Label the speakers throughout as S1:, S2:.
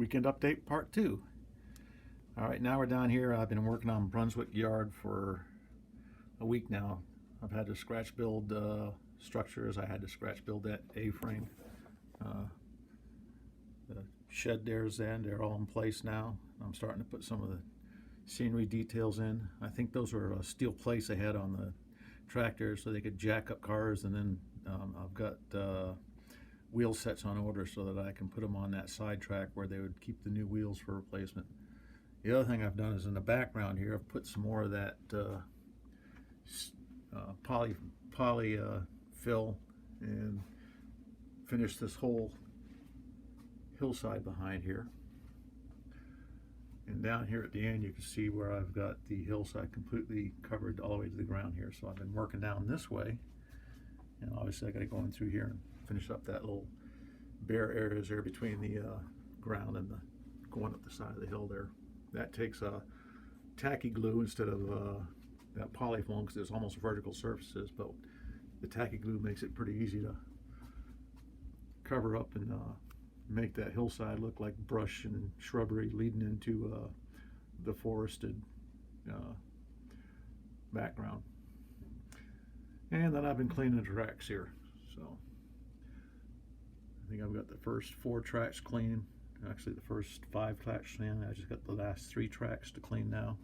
S1: Weekend update part 2. All right, now we're down here. I've been working on Brunswick yard for a week now. I've had to scratch build structures. I had to scratch build that A-frame. The shed there's in, they're all in place now. I'm starting to put some of the scenery details in. I think those are steel plates I had on the tractor so they could jack up cars, and then I've got wheel sets on order so that I can put them on that side track where they would keep the new wheels for replacement. The other thing I've done is in the background here, I've put some more of that poly fill and finished this whole hillside behind here. And down here at the end you can see where I've got the hillside completely covered all the way to the ground here. So I've been working down this way, and obviously I got to go in through here and finish up that little bare areas there between the ground and the going up the side of the hill there. That takes tacky glue instead of that polyfoam, because it's almost vertical surfaces, but the tacky glue makes it pretty easy to cover up and make that hillside look like brush and shrubbery leading into the forested background. And then I've been cleaning the tracks here, so I think I've got the first 4 tracks clean. Actually the first 5 tracks clean. I just got the last 3 tracks to clean now,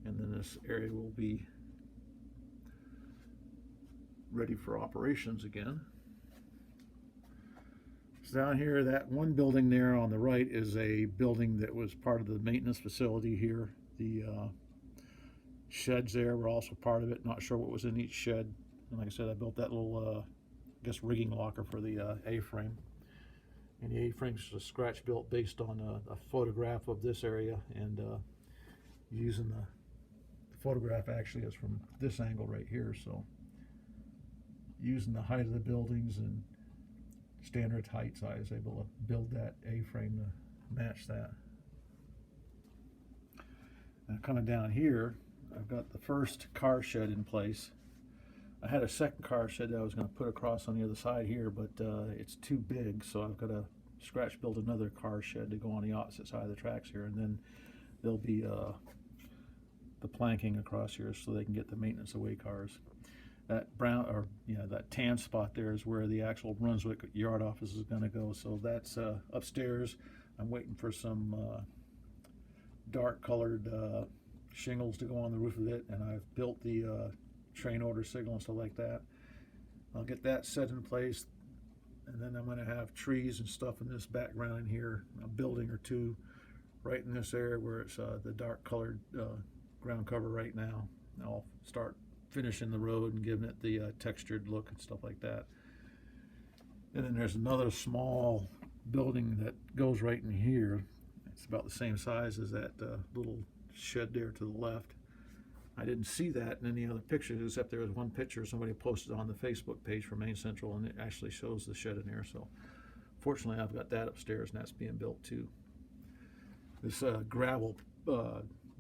S1: and then this area will be ready for operations again. So down here, that one building there on the right is a building that was part of the maintenance facility here. The sheds there were also part of it. Not sure what was in each shed. And like I said, I built that little I guess rigging locker for the A-frame. And the A-frame is a scratch built based on a photograph of this area, and using the photograph actually is from this angle right here. So using the height of the buildings and standard heights, I was able to build that A-frame to match that. Now coming down here, I've got the first car shed in place. I had a second car shed that I was going to put across on the other side here, but it's too big, so I've got to scratch build another car shed to go on the opposite side of the tracks here, and then there'll be the planking across here so they can get the maintenance away cars. That brown, or that tan spot there is where the actual Brunswick yard office is going to go. So that's upstairs. I'm waiting for some dark colored shingles to go on the roof of it, and I've built the train order signal and stuff like that. I'll get that set in place, and then I'm going to have trees and stuff in this background in here, a building or two right in this area where it's the dark colored ground cover right now. I'll start finishing the road and giving it the textured look and stuff like that. And then there's another small building that goes right in here. It's about the same size as that little shed there to the left. I didn't see that in any other pictures, except there was one picture somebody posted on the Facebook page for Main Central, and it actually shows the shed in there. So fortunately I've got that upstairs, and that's being built too. This gravel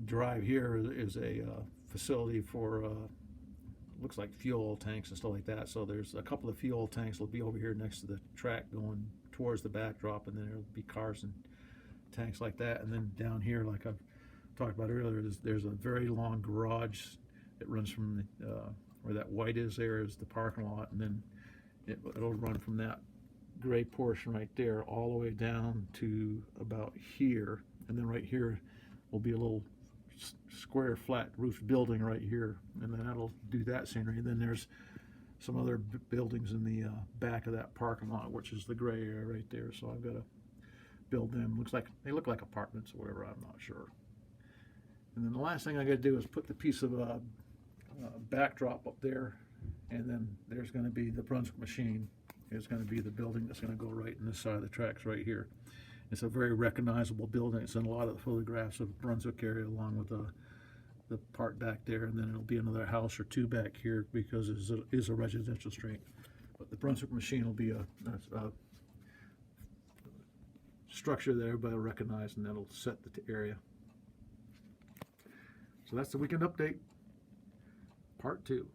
S1: drive here is a facility for looks like fuel tanks and stuff like that. So there's a couple of fuel tanks will be over here next to the track going towards the backdrop, and then there'll be cars and tanks like that. And then down here, like I've talked about earlier, there's a very long garage that runs from where that white is there is the parking lot, and then it'll run from that gray portion right there all the way down to about here, and then right here will be a little square flat roofed building right here, and then that'll do that scenery. And then there's some other buildings in the back of that parking lot, which is the gray area right there. So I've got to build them. They look like apartments or whatever, I'm not sure. And then the last thing I got to do is put the piece of backdrop up there, and then there's going to be the Brunswick machine. It's going to be the building that's going to go right in this side of the tracks right here. It's a very recognizable building. It's in a lot of the photographs of the Brunswick area, along with the part back there, and then it'll be another house or 2 back here because it is a residential street. But the Brunswick machine will be a structure that everybody will recognize, and that'll set the area. So that's the weekend update, part 2.